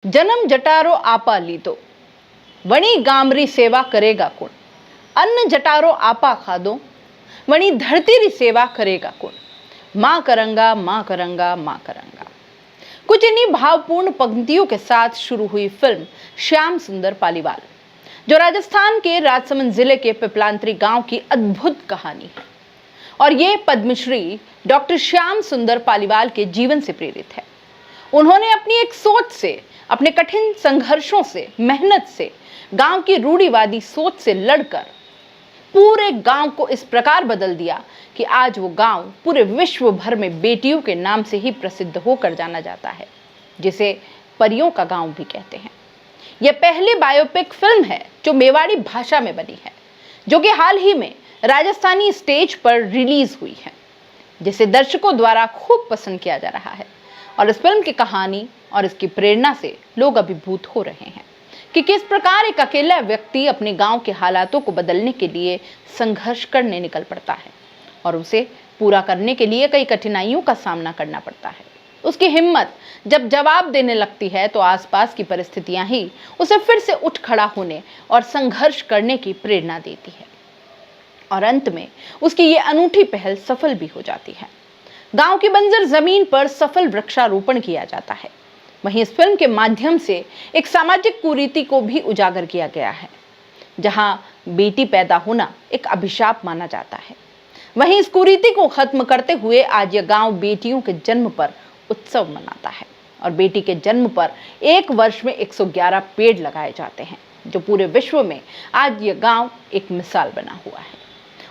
जन्म जटारो आपा लीधो वणी गामरी सेवा करेगा कौन। अन्न जटारो आपा खादो वणी धरती री सेवा करेगा कौन। मां करंगा मां करंगा मां करंगा। कुछ इन्हीं भावपूर्ण पंक्तियों के साथ शुरू हुई फिल्म श्याम सुंदर पालीवाल, जो राजस्थान के राजसमंद जिले के पिपलांत्री गांव की अद्भुत कहानी है और ये पद्मश्री डॉक्टर श्याम सुंदर पालीवाल के जीवन से प्रेरित है। उन्होंने अपनी एक सोच से, अपने कठिन संघर्षों से, मेहनत से, गांव की रूढ़िवादी सोच से लड़कर पूरे गांव को इस प्रकार बदल दिया कि आज वो गांव पूरे विश्व भर में बेटियों के नाम से ही प्रसिद्ध होकर जाना जाता है, जिसे परियों का गांव भी कहते हैं। यह पहली बायोपिक फिल्म है जो मेवाड़ी भाषा में बनी है, जो कि हाल ही में राजस्थानी स्टेज पर रिलीज हुई है, जिसे दर्शकों द्वारा खूब पसंद किया जा रहा है। और इस फिल्म की कहानी और इसकी प्रेरणा से लोग अभिभूत हो रहे हैं कि किस प्रकार एक अकेला व्यक्ति अपने गांव के हालातों को बदलने के लिए संघर्ष करने निकल पड़ता है और उसे पूरा करने के लिए कई कठिनाइयों का सामना करना पड़ता है। उसकी हिम्मत जब जवाब देने लगती है तो आसपास की परिस्थितियां ही उसे फिर से उठ खड़ा होने और संघर्ष करने की प्रेरणा देती है और अंत में उसकी ये अनूठी पहल सफल भी हो जाती है। गांव की बंजर जमीन पर सफल वृक्षारोपण किया जाता है। वहीं इस फिल्म के माध्यम से एक सामाजिक कुरीति को भी उजागर किया गया है, जहां बेटी पैदा होना एक अभिशाप माना जाता है। वहीं इस कुरीति को खत्म करते हुए आज यह गांव बेटियों के जन्म पर उत्सव मनाता है और बेटी के जन्म पर एक वर्ष में 111 पेड़ लगाए जाते हैं, जो पूरे विश्व में आज यह गांव एक मिसाल बना हुआ है।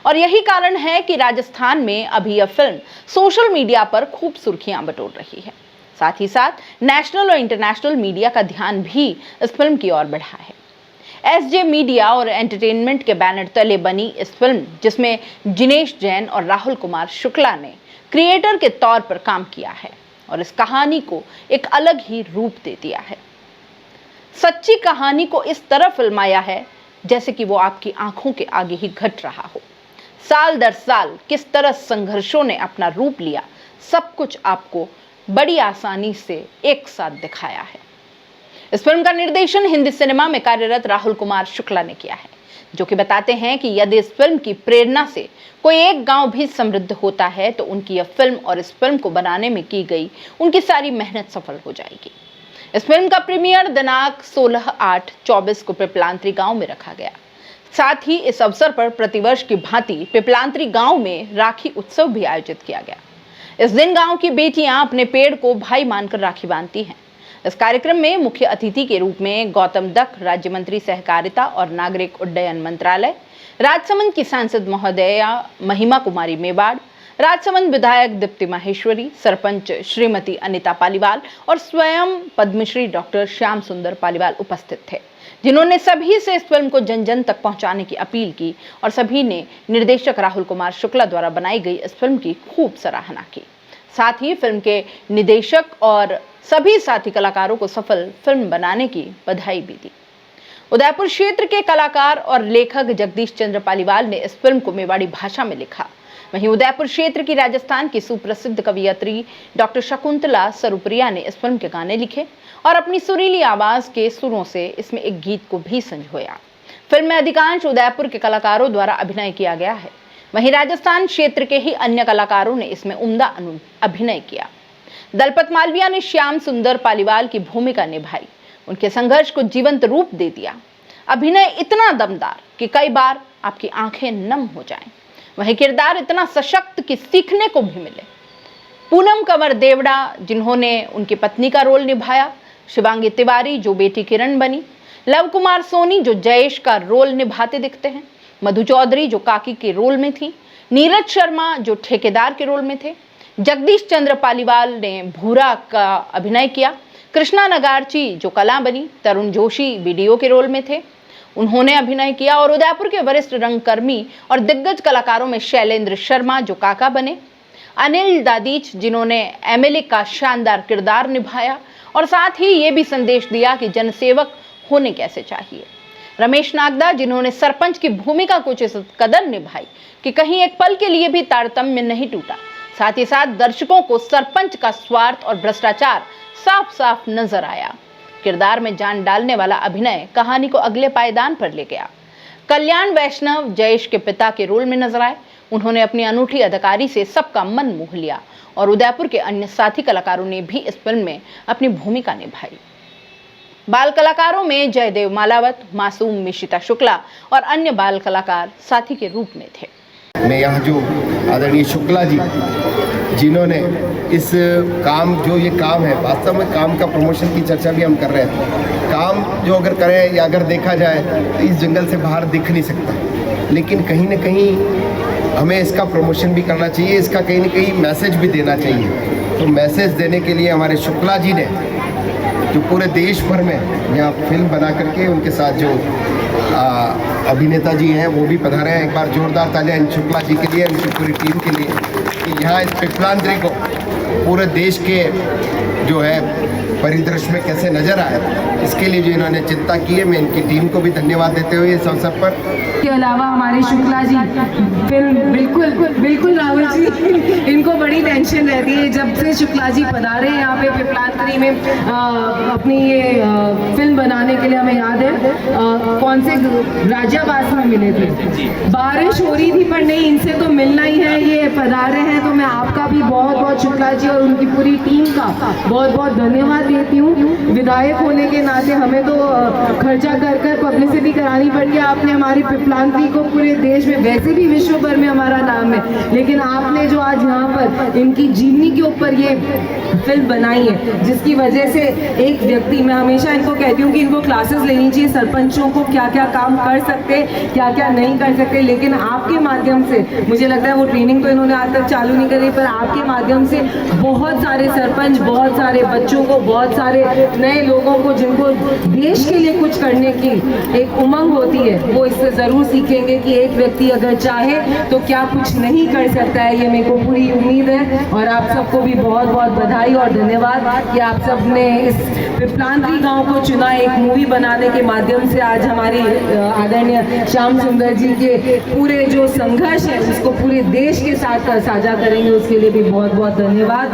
और यही कारण है कि राजस्थान में अभी यह फिल्म सोशल मीडिया पर खूब सुर्खियां बटोर रही है। साथ ही साथ नेशनल और इंटरनेशनल मीडिया का ध्यान भी इस फिल्म की ओर बढ़ा है। एसजे मीडिया और एंटरटेनमेंट के बैनर तले बनी इस फिल्म, जिसमें जिनेश जैन और राहुल कुमार शुक्ला ने क्रिएटर के तौर पर काम किया है और इस कहानी को एक अलग ही रूप दे दिया है। सच्ची कहानी को इस तरह फिल्माया है जैसे कि वो आपकी आंखों के आगे ही घट रहा हो। साल दर साल किस तरह संघर्षों ने अपना रूप लिया, सब कुछ आपको बड़ी आसानी से एक साथ दिखाया है। इस फिल्म का निर्देशन हिंदी सिनेमा में कार्यरत राहुल कुमार शुक्ला ने किया है, जो कि बताते हैं कि यदि इस फिल्म की प्रेरणा से कोई एक गांव भी समृद्ध होता है तो उनकी यह फिल्म और इस फिल्म को बनाने में की गई उनकी सारी मेहनत सफल हो जाएगी। इस फिल्म का प्रीमियर दिनांक 16/8/24 को पिपलांत्री गांव में रखा गया। साथ ही इस अवसर पर प्रतिवर्ष की भांति पिपलांत्री गांव में राखी उत्सव भी आयोजित किया गया। इस दिन गांव की बेटियां अपने पेड़ को भाई मानकर राखी बांधती हैं। इस कार्यक्रम में मुख्य अतिथि के रूप में गौतम दत्त, राज्य मंत्री सहकारिता और नागरिक उड्डयन मंत्रालय, राजसमंद की सांसद महोदया महिमा कुमारी मेवाड़, राजसमंद विधायक दीप्ति माहेश्वरी, सरपंच श्रीमती अनिता पालीवाल और स्वयं पद्मश्री डॉक्टर श्याम सुंदर पालीवाल उपस्थित थे, जिन्होंने सभी से इस फिल्म को जन जन तक पहुंचाने की अपील की और सभी ने निर्देशक राहुल कुमार शुक्ला द्वारा बनाई गई इस फिल्म की खूब सराहना की। साथ ही फिल्म के निदेशक और सभी साथी कलाकारों को सफल फिल्म बनाने की बधाई भी दी। उदयपुर क्षेत्र के कलाकार और लेखक जगदीश चंद्र पालीवाल ने इस फिल्म को मेवाड़ी भाषा में लिखा। वहीं उदयपुर क्षेत्र की राजस्थान की सुप्रसिद्ध कवियत्री डॉक्टर शकुंतला सरुप्रिया ने इस फिल्म के गाने लिखे और अपनी सुरीली आवाज के सुरों से इसमें एक गीत को भी संजोया। फिल्म में अधिकांश उदयपुर के कलाकारों द्वारा अभिनय किया गया है। वहीं राजस्थान क्षेत्र के ही अन्य कलाकारों ने इसमें उम्दा अभिनय किया। दलपत मालविया ने श्याम सुंदर पालीवाल की भूमिका निभाई, उनके संघर्ष को जीवंत रूप दे दिया। अभिनय इतना दमदार कि कई बार आपकी आंखें नम हो जाएं। वही किरदार इतना सशक्त कि सीखने को भी मिले। पूनम कंवर देवड़ा, जिन्होंने उनकी पत्नी का रोल निभाया, शिवांगी तिवारी जो बेटी किरण बनी, लव कुमार सोनी जो जयेश का रोल निभाते दिखते हैं, मधु चौधरी जो काकी के रोल में थी, नीरज शर्मा जो ठेकेदार के रोल में थे, जगदीश चंद्र पालीवाल ने भूरा का अभिनय किया, कृष्णा नगार्ची जो कला बनी, तरुण जोशी वीडियो के रोल में थे, उन्होंने अभिनय किया और उदयपुर के वरिष्ठ रंगकर्मी और दिग्गज कलाकारों में शैलेंद्र शर्मा जो काका बने, अनिल दादीच जिन्होंने एमएलए का शानदार किरदार निभाया और साथ ही ये भी संदेश दिया कि जनसेवक होने कैसे चाहिए, रमेश नागदा जिन्होंने सरपंच की भूमिका कुछ इस कदर निभाई कि कहीं एक पल के लिए भी तारतम्य नहीं टूटा। साथ ही साथ दर्शकों को सरपंच का स्वार्थ और भ्रष्टाचार साफ साफ नजर आया। किरदार में जान डालने वाला अभिनय कहानी को अगले पायदान पर ले गया। कल्याण वैष्णव जयेश के पिता के रोल में नजर आए। उन्होंने अपनी अनूठी अदाकारी से सबका मन मोह लिया और उदयपुर के अन्य साथी कलाकारों ने भी इस फिल्म में अपनी भूमिका निभाई। बाल कलाकारों में जयदेव मालावत, मासूम मिशिता शुक्ला और अन्य बाल कलाकार साथी के रूप में थे। मैं यहाँ जो आदरणीय शुक्ला जी जिन्होंने इस काम जो ये काम है, वास्तव में काम का प्रमोशन की चर्चा भी हम कर रहे थे। काम जो अगर करें या अगर देखा जाए तो इस जंगल से बाहर दिख नहीं सकता, लेकिन कहीं ना कहीं हमें इसका प्रमोशन भी करना चाहिए, इसका कहीं ना कहीं मैसेज भी देना चाहिए। तो मैसेज देने के लिए हमारे शुक्ला जी ने जो पूरे देश भर में यहाँ फिल्म बना करके उनके साथ जो अभिनेता जी हैं वो भी पधारे हैं। एक बार जोरदार तालियां इन शुक्ला जी के लिए, उनकी पूरी टीम के लिए कि यहाँ इस पिपलांतरी को पूरे देश के जो है परिदृश्य में कैसे नजर आए, इसके लिए जो इन्होंने चिंता की है। मैं इनकी टीम को भी धन्यवाद देते हुए इस अवसर पर के अलावा हमारे शुक्ला जी फिल्म बिल्कुल राहुल जी, इनको बड़ी टेंशन रहती है। जब से शुक्ला जी पधारे यहाँ पे पिपलांतरी में अपनी ये फिल्म बनाने के लिए, हमें याद है कौन से राजाबास में मिले थे, बारिश हो रही थी पर नहीं, इनसे तो मिलना ही है, ये पधारे हैं। तो मैं आपका भी बहुत बहुत शुक्ला जी और उनकी पूरी टीम का बहुत बहुत धन्यवाद देती हूँ। विधायक होने के नाते हमें तो खर्चा कर पब्लिसिटी करानी पड़ती है। आपने हमारी पिपलांतरी को पूरे देश में, वैसे भी विश्व भर में हमारा नाम है, लेकिन आपने जो आज यहाँ पर इनकी जीवनी के ऊपर ये फिल्म बनाई है, जिसकी वजह से एक व्यक्ति, मैं हमेशा इनको कहती हूँ कि इनको क्लासेस लेनी चाहिए सरपंचों को, क्या क्या काम कर सकते, क्या क्या नहीं कर सकते। लेकिन आपके माध्यम से मुझे लगता है, वो ट्रेनिंग तो इन्होंने आज तक चालू नहीं करी, पर आपके माध्यम से बहुत सारे सरपंच, बहुत सारे बच्चों को, बहुत सारे नए लोगों को जिनको देश के लिए कुछ करने की एक उमंग होती है, वो इससे ज़रूर सीखेंगे कि एक व्यक्ति अगर चाहे तो क्या कुछ नहीं कर सकता है। ये मेरे को पूरी उम्मीद है। और आप सबको भी बहुत बहुत बधाई और धन्यवाद कि आप सब ने इस पिपलांतरी गांव को चुना एक मूवी बनाने के माध्यम से। आज हमारी आदरणीय श्याम सुंदर जी के पूरे जो संघर्ष है उसको पूरे देश के साथ साझा करेंगे, उसके लिए भी बहुत बहुत धन्यवाद।